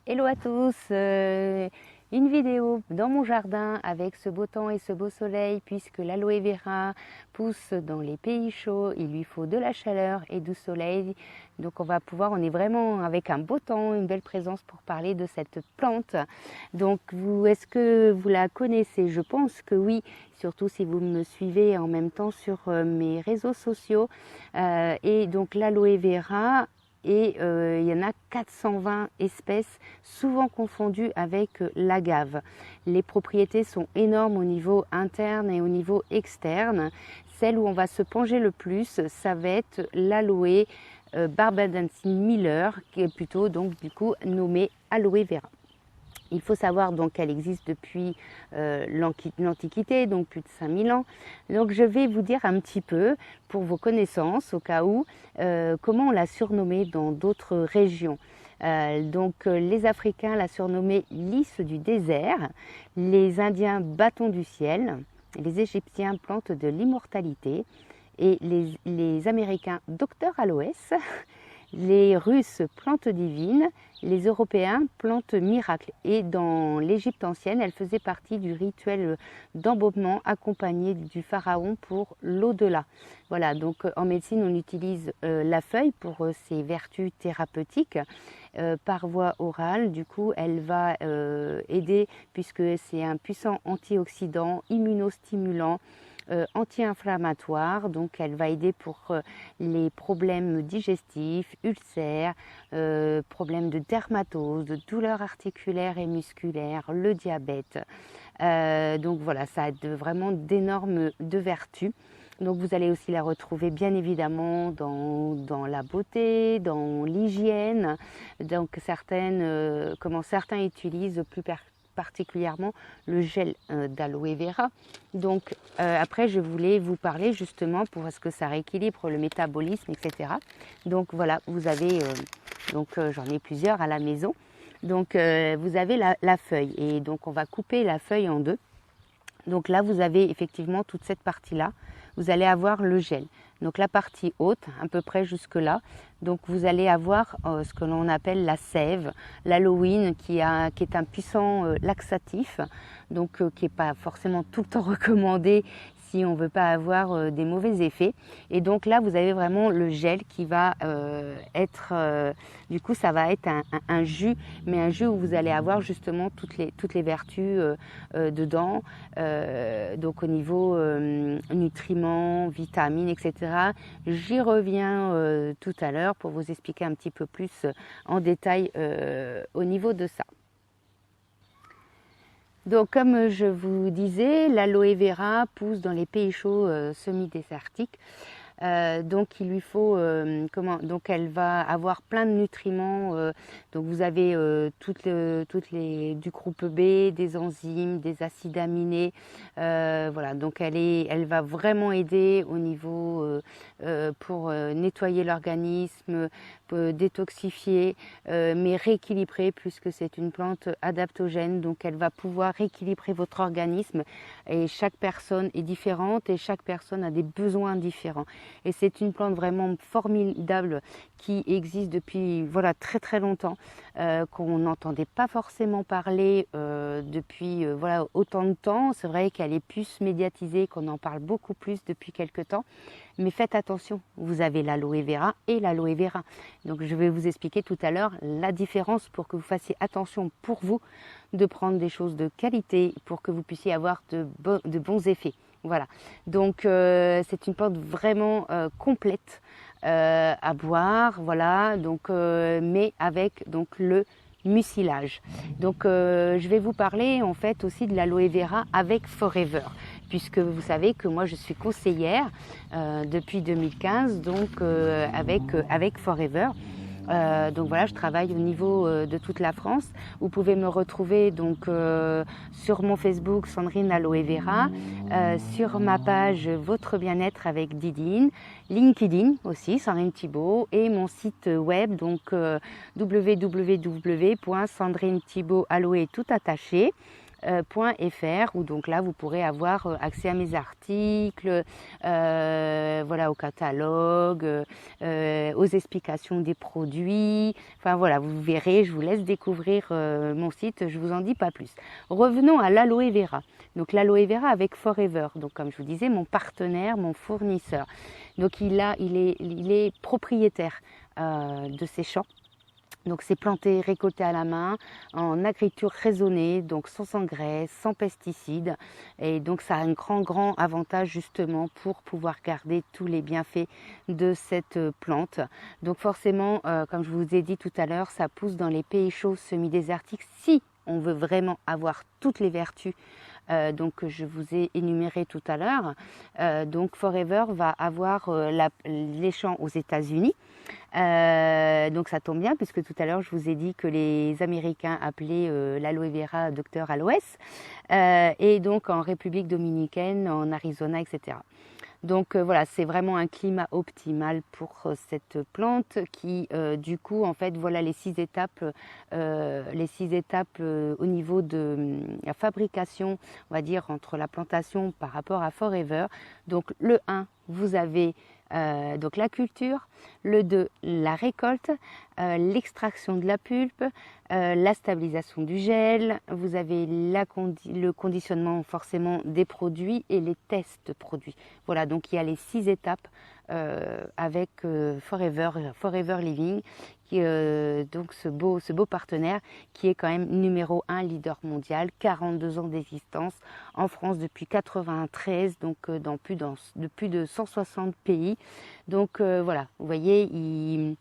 Hello à tous, une vidéo dans mon jardin avec ce beau temps et ce beau soleil puisque l'aloe vera pousse dans les pays chauds, il lui faut de la chaleur et du soleil. Donc on est vraiment avec un beau temps, une belle présence pour parler de cette plante. Donc est-ce que vous la connaissez? Je pense que oui, surtout si vous me suivez en même temps sur mes réseaux sociaux. Et donc l'aloe vera, et il y en a 420 espèces, souvent confondues avec l'agave. Les propriétés sont énormes au niveau interne et au niveau externe. Celle où on va se pencher le plus, ça va être l'aloe barbadensis Miller, qui est plutôt donc du coup nommée aloe vera. Il faut savoir donc qu'elle existe depuis l'Antiquité, donc plus de 5000 ans. Donc je vais vous dire un petit peu, pour vos connaissances, au cas où, comment on l'a surnommée dans d'autres régions. Les Africains la surnommaient lys du désert, les Indiens bâton du ciel, les Égyptiens plante de l'immortalité et les Américains docteur aloès, les Russes plantes divines, les Européens plantes miracles. Et dans l'Égypte ancienne, elle faisait partie du rituel d'embaumement accompagné du pharaon pour l'au-delà. Voilà, donc en médecine, on utilise la feuille pour ses vertus thérapeutiques. Par voie orale, du coup, elle va aider puisque c'est un puissant antioxydant, immunostimulant, anti-inflammatoire, donc elle va aider pour les problèmes digestifs, ulcères, problèmes de dermatose, de douleurs articulaires et musculaires, le diabète. Donc voilà, ça a vraiment d'énormes vertus. Donc vous allez aussi la retrouver bien évidemment dans la beauté, dans l'hygiène. Donc comment certains utilisent plus particulièrement le gel d'aloe vera. Donc après je voulais vous parler justement parce que ça rééquilibre le métabolisme, etc. Donc voilà, vous avez j'en ai plusieurs à la maison. Donc vous avez la feuille et donc on va couper la feuille en deux. Donc là vous avez effectivement toute cette partie là. Vous allez avoir le gel. Donc la partie haute, à peu près jusque là. Donc vous allez avoir ce que l'on appelle la sève, l'aloïne qui est un puissant laxatif, donc qui n'est pas forcément tout le temps recommandé si on ne veut pas avoir des mauvais effets. Et donc là, vous avez vraiment le gel qui va être, du coup, ça va être un jus, mais un jus où vous allez avoir justement toutes les vertus dedans, donc au niveau nutriments, vitamines, etc. J'y reviens tout à l'heure pour vous expliquer un petit peu plus en détail au niveau de ça. Donc comme je vous disais, l'aloe vera pousse dans les pays chauds semi-désertiques. Donc il lui faut donc elle va avoir plein de nutriments. Donc vous avez du groupe B, des enzymes, des acides aminés. Voilà, donc elle va vraiment aider au niveau pour nettoyer l'organisme, détoxifier, mais rééquilibrer puisque c'est une plante adaptogène. Donc elle va pouvoir rééquilibrer votre organisme et chaque personne est différente et chaque personne a des besoins différents. Et c'est une plante vraiment formidable qui existe depuis très très longtemps, qu'on n'entendait pas forcément parler depuis autant de temps. C'est vrai qu'elle est plus médiatisée, qu'on en parle beaucoup plus depuis quelques temps. Mais faites attention, vous avez l'aloe vera et l'aloe vera. Donc je vais vous expliquer tout à l'heure la différence pour que vous fassiez attention pour vous de prendre des choses de qualité pour que vous puissiez avoir de bons effets. Voilà, donc c'est une plante vraiment complète à boire, voilà, donc, mais avec donc le mucilage. Donc je vais vous parler en fait aussi de l'aloe vera avec Forever, puisque vous savez que moi je suis conseillère depuis 2015 donc avec Forever. Donc voilà, je travaille au niveau de toute la France. Vous pouvez me retrouver donc sur mon Facebook Sandrine Aloe Vera, sur ma page Votre Bien-être avec Didine, LinkedIn aussi Sandrine Thibault et mon site web donc www.sandrinethibault aloe tout attaché. où donc là vous pourrez avoir accès à mes articles, voilà, au catalogue, aux explications des produits. Enfin voilà, vous verrez, je vous laisse découvrir mon site, je vous en dis pas plus. Revenons à l'aloe vera. Donc l'aloe vera avec Forever, donc comme je vous disais, mon partenaire, mon fournisseur. Donc il est propriétaire de ces champs. Donc c'est planté, récolté à la main, en agriculture raisonnée, donc sans engrais, sans pesticides. Et donc ça a un grand avantage justement pour pouvoir garder tous les bienfaits de cette plante. Donc forcément, comme je vous ai dit tout à l'heure, ça pousse dans les pays chauds semi-désertiques si on veut vraiment avoir toutes les vertus donc que je vous ai énumérées tout à l'heure. Donc Forever va avoir les champs aux États-Unis. Donc ça tombe bien puisque tout à l'heure je vous ai dit que les Américains appelaient l'aloe vera Dr Aloès et donc en République dominicaine, en Arizona, etc. Donc voilà, c'est vraiment un climat optimal pour cette plante qui du coup en fait voilà les 6 étapes, au niveau de la fabrication, on va dire entre la plantation par rapport à Forever. Donc le 1, vous avez donc la culture, le 2, la récolte, l'extraction de la pulpe, la stabilisation du gel, vous avez le conditionnement forcément des produits et les tests produits. Voilà, donc il y a les 6 étapes avec Forever Living, qui, donc ce beau partenaire qui est quand même numéro 1 leader mondial, 42 ans d'existence en France depuis 93, donc dans plus de 160 pays. Donc voilà, vous voyez, il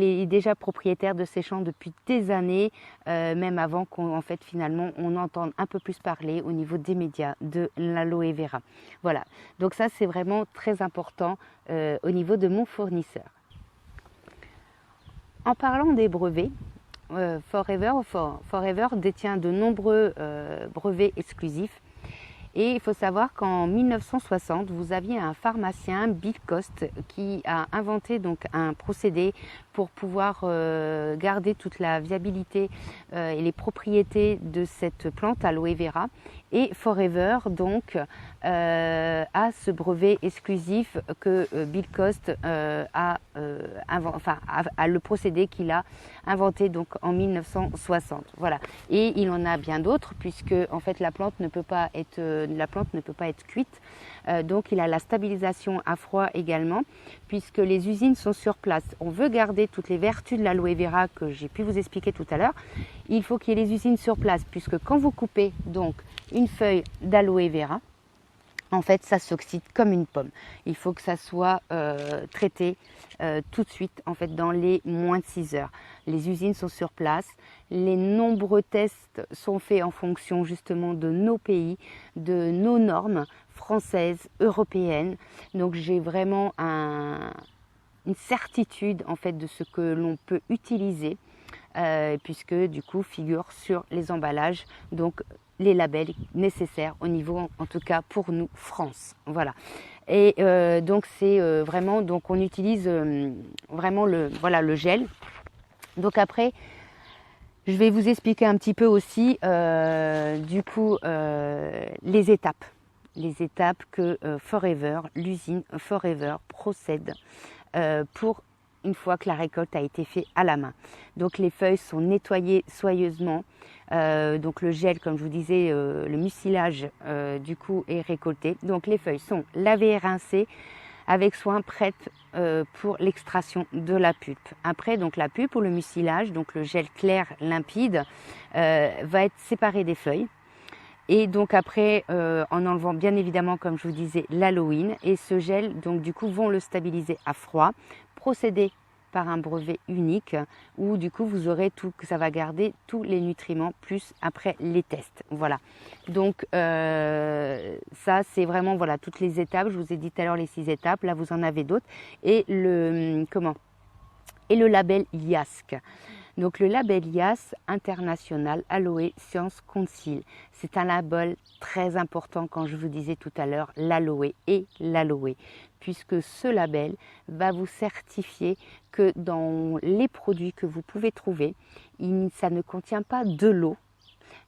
est déjà propriétaire de ces champs depuis des années, même avant qu'en fait finalement on entende un peu plus parler au niveau des médias de l'aloe vera. Voilà, donc ça c'est vraiment très important au niveau de mon fournisseur. En parlant des brevets, Forever détient de nombreux brevets exclusifs. Et il faut savoir qu'en 1960, vous aviez un pharmacien, Bill Coste, qui a inventé donc un procédé pour pouvoir garder toute la viabilité et les propriétés de cette plante aloe vera. Et Forever donc a ce brevet exclusif que Bill Coste a le procédé qu'il a inventé donc en 1960. Voilà. Et il en a bien d'autres puisque en fait la plante ne peut pas être cuite. Donc il a la stabilisation à froid également puisque les usines sont sur place. On veut garder toutes les vertus de l'aloe vera que j'ai pu vous expliquer tout à l'heure. Il faut qu'il y ait les usines sur place puisque quand vous coupez donc une feuille d'aloe vera, en fait ça s'oxyde comme une pomme. Il faut que ça soit traité tout de suite en fait dans les moins de 6 heures. Les usines sont sur place, les nombreux tests sont faits en fonction justement de nos pays, de nos normes françaises, européennes. Donc j'ai vraiment une certitude en fait de ce que l'on peut utiliser puisque du coup figure sur les emballages donc les labels nécessaires au niveau en tout cas pour nous France. Voilà. Et donc c'est vraiment donc on utilise vraiment le gel. Donc après je vais vous expliquer un petit peu aussi du coup les étapes que Forever, l'usine Forever procède pour une fois que la récolte a été faite à la main. Donc les feuilles sont nettoyées soigneusement. Donc le gel, comme je vous disais, le mucilage du coup est récolté. Donc les feuilles sont lavées et rincées avec soin, prêtes pour l'extraction de la pulpe. Après, donc la pulpe ou le mucilage, donc le gel clair limpide, va être séparé des feuilles. Et donc après, en enlevant bien évidemment, comme je vous disais, l'aloïne. Et ce gel, donc du coup, vont le stabiliser à froid, procédé par un brevet unique où du coup vous aurez tout, que ça va garder tous les nutriments plus après les tests. Voilà. Donc ça c'est vraiment voilà toutes les étapes. Je vous ai dit tout à l'heure les 6 étapes. Là vous en avez d'autres. Et le label IASC. Donc le label IAS International Aloe Science Council, c'est un label très important quand je vous disais tout à l'heure l'aloe et l'aloe, puisque ce label va vous certifier que dans les produits que vous pouvez trouver, ça ne contient pas de l'eau,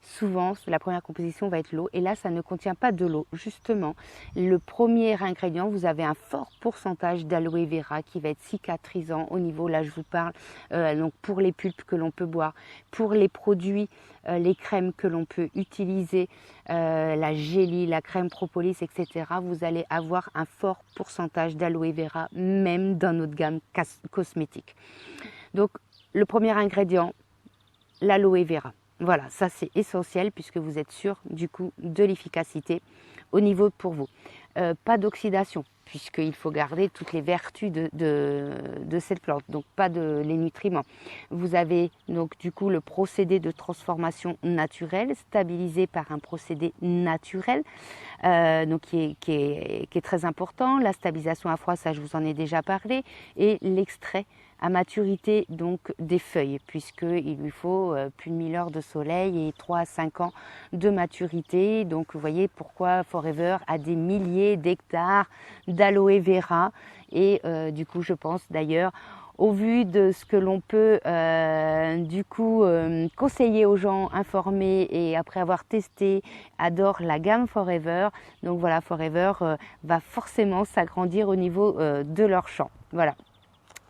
souvent la première composition va être l'eau, et là ça ne contient pas de l'eau. Justement, le premier ingrédient, vous avez un fort pourcentage d'aloe vera qui va être cicatrisant au niveau, là je vous parle, donc pour les pulpes que l'on peut boire, pour les produits, les crèmes que l'on peut utiliser, la gélie, la crème propolis, etc. Vous allez avoir un fort pourcentage d'aloe vera, même dans notre gamme cosmétique. Donc le premier ingrédient, l'aloe vera. Voilà, ça c'est essentiel puisque vous êtes sûr du coup de l'efficacité au niveau pour vous. Pas d'oxydation puisqu'il faut garder toutes les vertus de cette plante, donc pas de les nutriments. Vous avez donc du coup le procédé de transformation naturelle, stabilisé par un procédé naturel, donc qui est très important. La stabilisation à froid, ça je vous en ai déjà parlé, et l'extrait à maturité donc des feuilles, puisqu'il lui faut plus de 1000 heures de soleil et 3 à 5 ans de maturité. Donc vous voyez pourquoi Forever a des milliers d'hectares d'aloe vera. Et du coup je pense d'ailleurs, au vu de ce que l'on peut du coup conseiller aux gens informés et après avoir testé, adorent la gamme Forever. Donc voilà, Forever va forcément s'agrandir au niveau de leur champ. Voilà.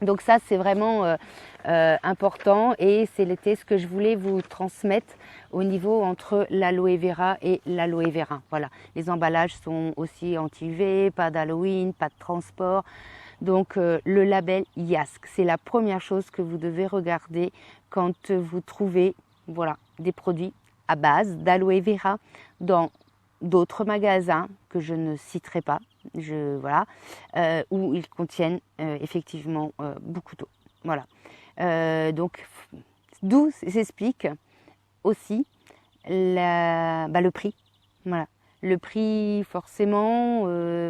Donc ça c'est vraiment important, et c'était ce que je voulais vous transmettre au niveau entre l'aloe vera et l'aloe vera. Voilà, les emballages sont aussi anti-UV, pas d'Halloween, pas de transport. Donc le label IASC, c'est la première chose que vous devez regarder quand vous trouvez voilà, des produits à base d'aloe vera dans d'autres magasins que je ne citerai pas, voilà, où ils contiennent effectivement beaucoup d'eau. Voilà. Donc, d'où s'explique aussi le prix. Voilà. Le prix forcément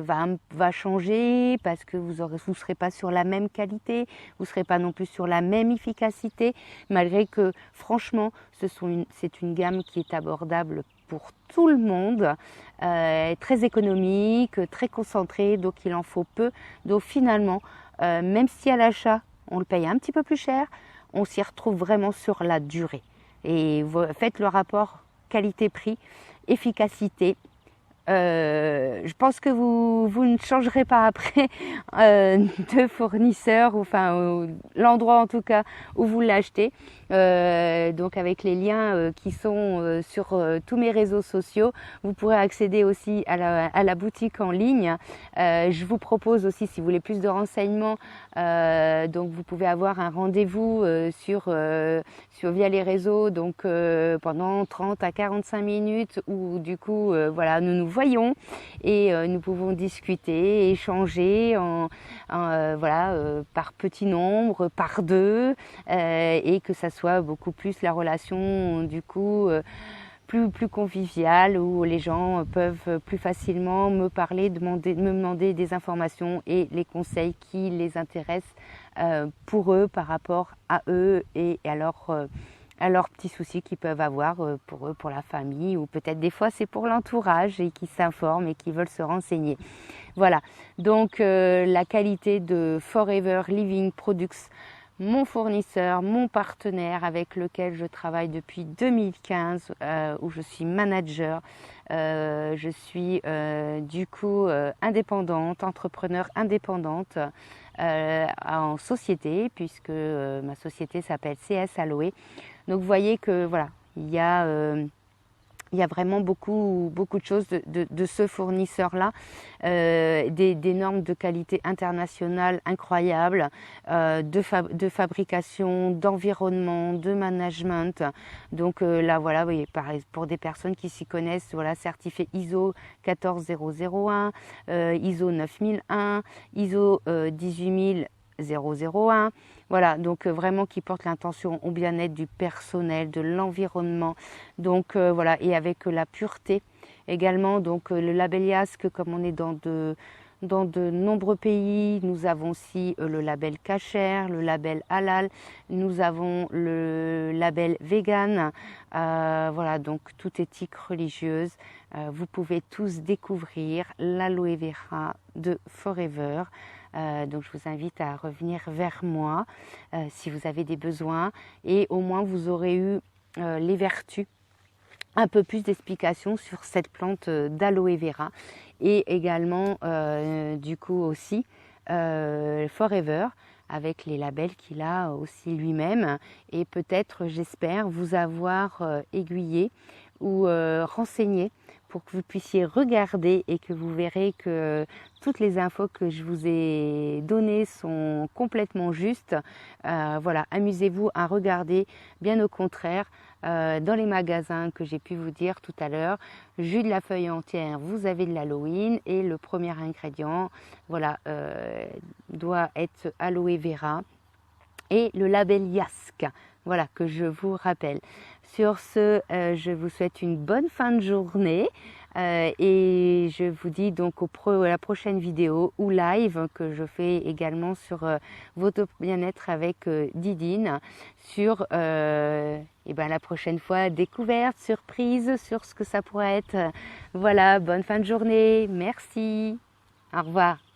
va changer parce que vous ne serez pas sur la même qualité, vous ne serez pas non plus sur la même efficacité, malgré que franchement c'est une gamme qui est abordable pour tout le monde, très économique, très concentrée, donc il en faut peu. Donc finalement, même si à l'achat on le paye un petit peu plus cher, on s'y retrouve vraiment sur la durée. Et faites le rapport qualité-prix, efficacité. Je pense que vous ne changerez pas après de fournisseur, enfin l'endroit en tout cas où vous l'achetez. Donc avec les liens qui sont sur tous mes réseaux sociaux, vous pourrez accéder aussi à la boutique en ligne. Je vous propose aussi, si vous voulez plus de renseignements, donc vous pouvez avoir un rendez-vous via les réseaux, donc pendant 30 à 45 minutes où du coup voilà, nous voyons et nous pouvons discuter, échanger par petits nombres, par deux, et que ça soit beaucoup plus la relation du coup plus conviviale, où les gens peuvent plus facilement me parler, me demander des informations et les conseils qui les intéressent pour eux, par rapport à eux et à leurs petits soucis qu'ils peuvent avoir pour eux, pour la famille, ou peut-être des fois c'est pour l'entourage et qui s'informent et qui veulent se renseigner. Voilà, donc la qualité de Forever Living Products, mon fournisseur, mon partenaire avec lequel je travaille depuis 2015, où je suis manager. Je suis du coup indépendante, entrepreneur indépendante en société, puisque ma société s'appelle CS Aloe. Donc vous voyez que voilà, il y a vraiment beaucoup de choses de ce fournisseur-là, des normes de qualité internationale incroyables, de fabrication, d'environnement, de management. Donc là, voilà, vous voyez, pour des personnes qui s'y connaissent, voilà, certifié ISO 14001, ISO 9001, ISO 18001. Voilà, donc vraiment qui porte l'intention au bien-être du personnel, de l'environnement. Donc voilà, et avec la pureté également. Donc le label IASC, comme on est dans de nombreux pays, nous avons aussi le label Kasher, le label Halal, nous avons le label Vegan. Voilà, donc toute éthique religieuse. Vous pouvez tous découvrir l'aloe vera de Forever. Donc je vous invite à revenir vers moi si vous avez des besoins, et au moins vous aurez eu les vertus un peu plus d'explications sur cette plante d'aloe vera et également du coup aussi Forever avec les labels qu'il a aussi lui-même et peut-être j'espère vous avoir aiguillé ou renseigné pour que vous puissiez regarder et que vous verrez que toutes les infos que je vous ai données sont complètement justes. Voilà, amusez-vous à regarder, bien au contraire, dans les magasins que j'ai pu vous dire tout à l'heure, jus de la feuille entière, vous avez de l'Halloween et le premier ingrédient, voilà, doit être aloe vera et le label YASK, voilà, que je vous rappelle. Sur ce, je vous souhaite une bonne fin de journée et je vous dis donc à la prochaine vidéo ou live que je fais également sur votre bien-être avec Didine sur et ben, la prochaine fois découverte, surprise sur ce que ça pourrait être. Voilà, bonne fin de journée, merci, au revoir.